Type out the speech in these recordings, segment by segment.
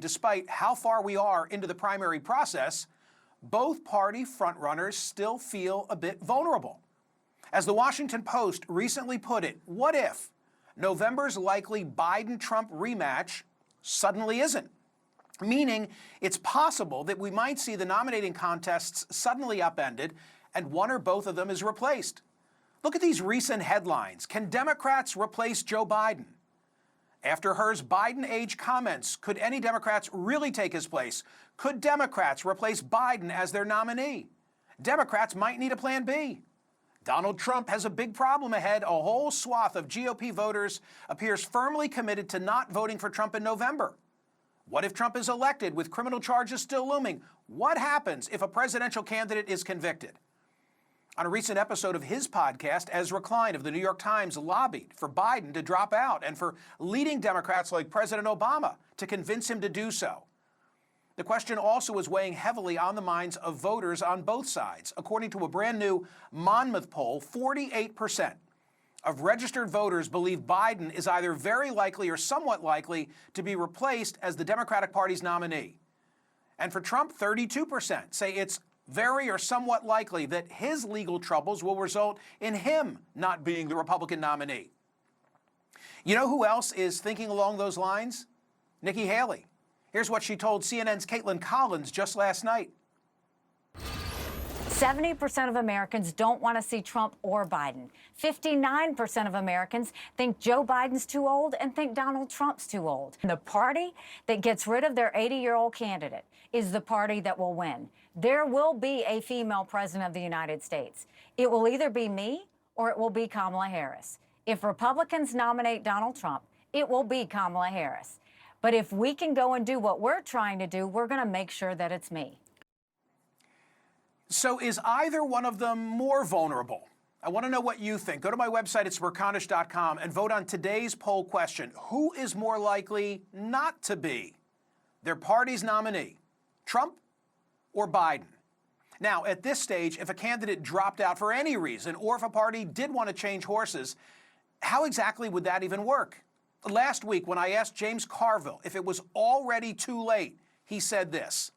Despite how far we are into the primary process, both party frontrunners still feel a bit vulnerable. As the Washington Post recently put it, what if November's likely Biden-Trump rematch suddenly isn't? Meaning it's possible that we might see the nominating contests suddenly upended and one or both of them is replaced. Look at these recent headlines. Can Democrats replace Joe Biden? After Hur's Biden-age comments, could any Democrats really take his place? Could Democrats replace Biden as their nominee? Democrats might need a plan B. Donald Trump has a big problem ahead. A whole swath of GOP voters appears firmly committed to not voting for Trump in November. What if Trump is elected with criminal charges still looming? What happens if a presidential candidate is convicted? On a recent episode of his podcast, Ezra Klein of the New York Times lobbied for Biden to drop out and for leading Democrats like President Obama to convince him to do so. The question also is weighing heavily on the minds of voters on both sides. According to a brand new Monmouth poll, 48% of registered voters believe Biden is either very likely or somewhat likely to be replaced as the Democratic Party's nominee. And for Trump, 32% say it's very or somewhat likely that his legal troubles will result in him not being the Republican nominee. You know who else is thinking along those lines? Nikki Haley. Here's what she told CNN's Caitlin Collins just last night. 70% of Americans don't want to see Trump or Biden. 59% of Americans think Joe Biden's too old and think Donald Trump's too old. The party that gets rid of their 80-year-old candidate is the party that will win. There will be a female president of the United States. It will either be me or it will be Kamala Harris. If Republicans nominate Donald Trump, it will be Kamala Harris. But if we can go and do what we're trying to do, we're going to make sure that it's me. So is either one of them more vulnerable? I want to know what you think. Go to my website at smerconish.com and vote on today's poll question. Who is more likely not to be their party's nominee, Trump or Biden? Now, at this stage, if a candidate dropped out for any reason, or if a party did want to change horses, how exactly would that even work? Last week, when I asked James Carville if it was already too late, he said this.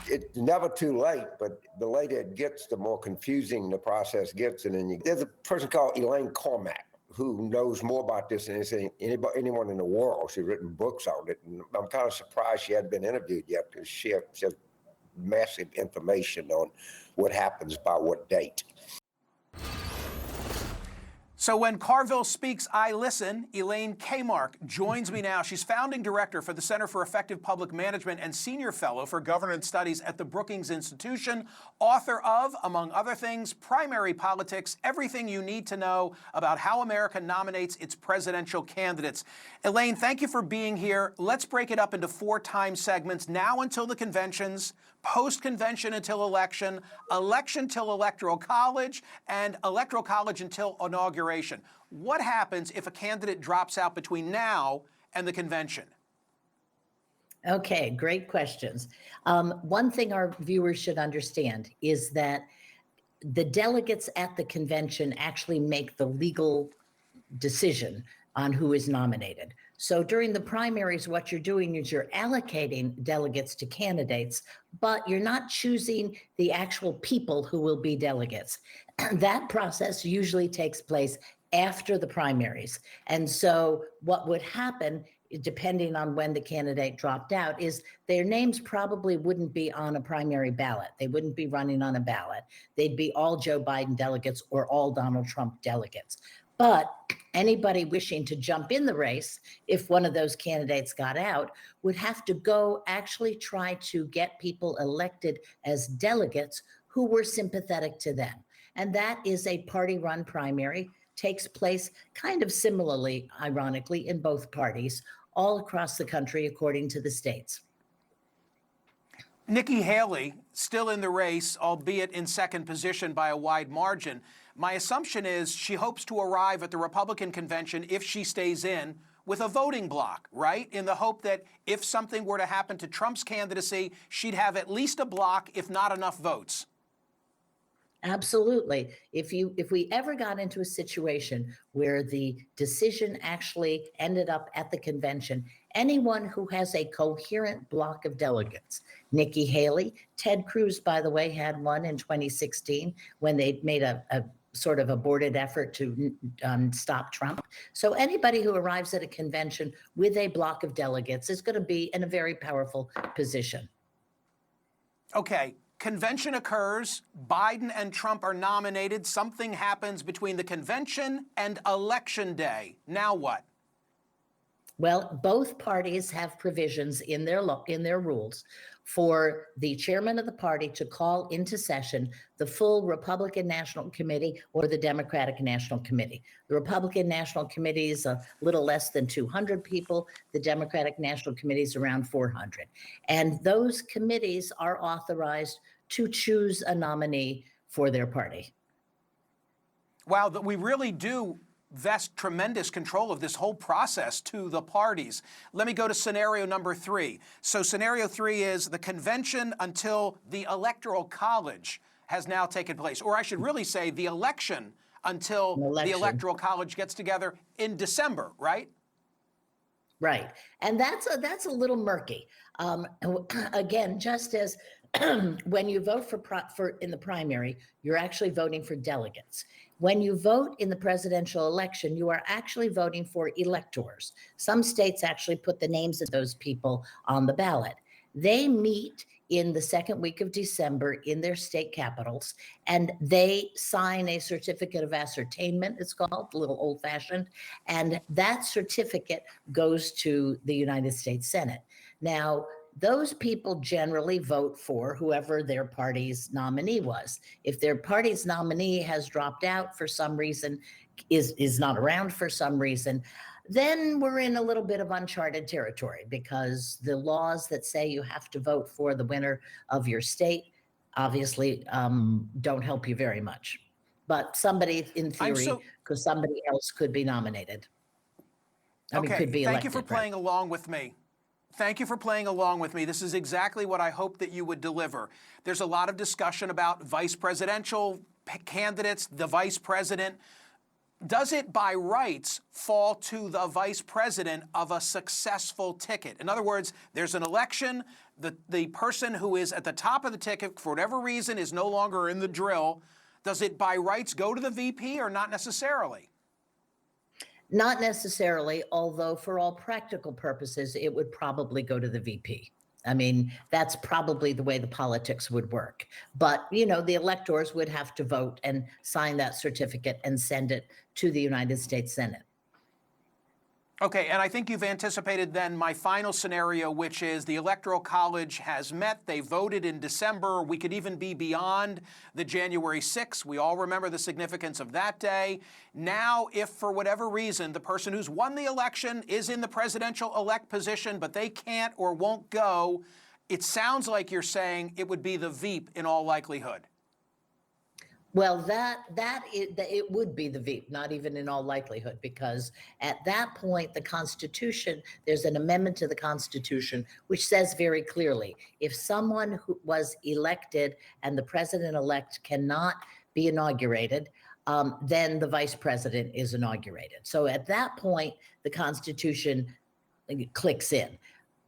It's never too late, but the later it gets, the more confusing the process gets. And then there's a person called Elaine Cormack who knows more about this than anyone in the world. She's written books on it, and I'm kind of surprised she hadn't been interviewed yet because she has massive information on what happens by what date. So when Carville speaks, I listen. Elaine Kamarck joins me now. She's founding director for the Center for Effective Public Management and senior fellow for governance studies at the Brookings Institution, author of, among other things, Primary Politics, Everything You Need to Know About How America Nominates Its Presidential Candidates. Elaine, thank you for being here. Let's break it up into 4 time segments, now until the conventions, post-convention until election, election till electoral college, and electoral college until inauguration. What happens if a candidate drops out between now and the convention? Okay, great questions. One thing our viewers should understand is that the delegates at the convention actually make the legal decision on who is nominated. So during the primaries, what you're doing is you're allocating delegates to candidates, but you're not choosing the actual people who will be delegates. That process usually takes place after the primaries. And so what would happen, depending on when the candidate dropped out, is their names probably wouldn't be on a primary ballot. They wouldn't be running on a ballot. They'd be all Joe Biden delegates or all Donald Trump delegates. But anybody wishing to jump in the race, if one of those candidates got out, would have to go actually try to get people elected as delegates who were sympathetic to them. And that is a party-run primary, takes place kind of similarly, ironically, in both parties, all across the country, according to the states. Nikki Haley, still in the race, albeit in second position by a wide margin. My assumption is she hopes to arrive at the Republican convention, if she stays in, with a voting bloc, right? In the hope that if something were to happen to Trump's candidacy, she'd have at least a bloc, if not enough votes. Absolutely. If we ever got into a situation where the decision actually ended up at the convention, anyone who has a coherent block of delegates, Nikki Haley, Ted Cruz, by the way, had one in 2016 when they made a sort of aborted effort to stop Trump. So anybody who arrives at a convention with a block of delegates is going to be in a very powerful position. Okay, convention occurs, Biden and Trump are nominated, something happens between the convention and election day. Now what? Well, both parties have provisions in their rules for the chairman of the party to call into session the full Republican National Committee or the Democratic National Committee. The Republican National Committee is a little less than 200 people. The Democratic National Committee is around 400. And those committees are authorized to choose a nominee for their party. Wow, that we really do vest tremendous control of this whole process to the parties. Let me go to scenario number 3. So scenario 3 is the convention until the Electoral College has now taken place. Or I should really say the election until the Electoral College gets together in December, right? Right. And that's a little murky. Again, just as when you vote for in the primary, you're actually voting for delegates. When you vote in the presidential election, you are actually voting for electors. Some states actually put the names of those people on the ballot. They meet in the second week of December in their state capitals, and they sign a certificate of ascertainment, it's called, a little old-fashioned, and that certificate goes to the United States Senate. Now, those people generally vote for whoever their party's nominee was. If their party's nominee has dropped out for some reason, is not around for some reason, then we're in a little bit of uncharted territory, because the laws that say you have to vote for the winner of your state obviously don't help you very much. But somebody, in theory, because somebody else could be nominated. Could be elected. Thank you for playing along with me. Thank you for playing along with me. This is exactly what I hoped that you would deliver. There's a lot of discussion about vice presidential candidates, the vice president. Does it by rights fall to the vice president of a successful ticket? In other words, there's an election, the person who is at the top of the ticket, for whatever reason, is no longer in the drill. Does it by rights go to the VP or not necessarily? Not necessarily, although for all practical purposes, it would probably go to the VP. I mean, that's probably the way the politics would work. But, the electors would have to vote and sign that certificate and send it to the United States Senate. Okay, and I think you've anticipated then my final scenario, which is the Electoral College has met. They voted in December. We could even be beyond the January 6th. We all remember the significance of that day. Now, if for whatever reason the person who's won the election is in the presidential elect position, but they can't or won't go, it sounds like you're saying it would be the Veep in all likelihood. Well, it would be the Veep, not even in all likelihood, because at that point, the Constitution, there's an amendment to the Constitution which says very clearly, if someone who was elected and the president-elect cannot be inaugurated, then the vice president is inaugurated. So at that point, the Constitution clicks in.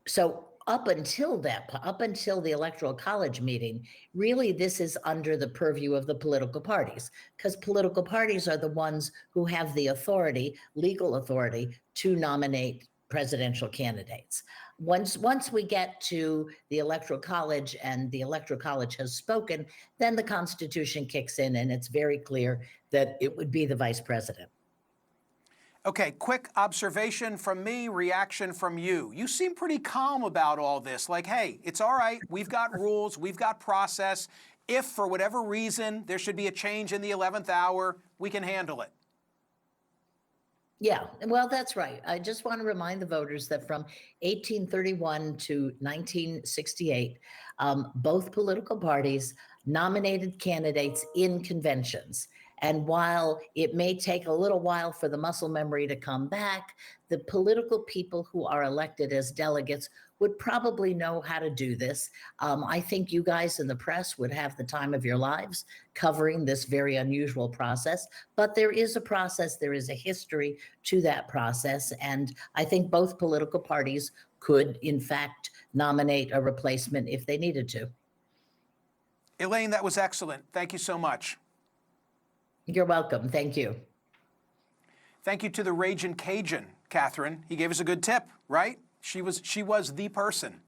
So up until the Electoral College meeting, really this is under the purview of the political parties, because political parties are the ones who have the authority, legal authority, to nominate presidential candidates. Once we get to the Electoral College and the Electoral College has spoken, then the Constitution kicks in and it's very clear that it would be the vice president. Okay, quick observation from me, reaction from you. You seem pretty calm about all this. Like, hey, it's all right. We've got rules. We've got process. If for whatever reason there should be a change in the 11th hour, we can handle it. Yeah, well, that's right. I just want to remind the voters that from 1831 to 1968, both political parties nominated candidates in conventions. And while it may take a little while for the muscle memory to come back, the political people who are elected as delegates would probably know how to do this. I think you guys in the press would have the time of your lives covering this very unusual process, but there is a process, there is a history to that process, and I think both political parties could, in fact, nominate a replacement if they needed to. Elaine, that was excellent. Thank you so much. You're welcome. Thank you. Thank you to the Ragin' Cajun, Catherine. He gave us a good tip, right? She was the person.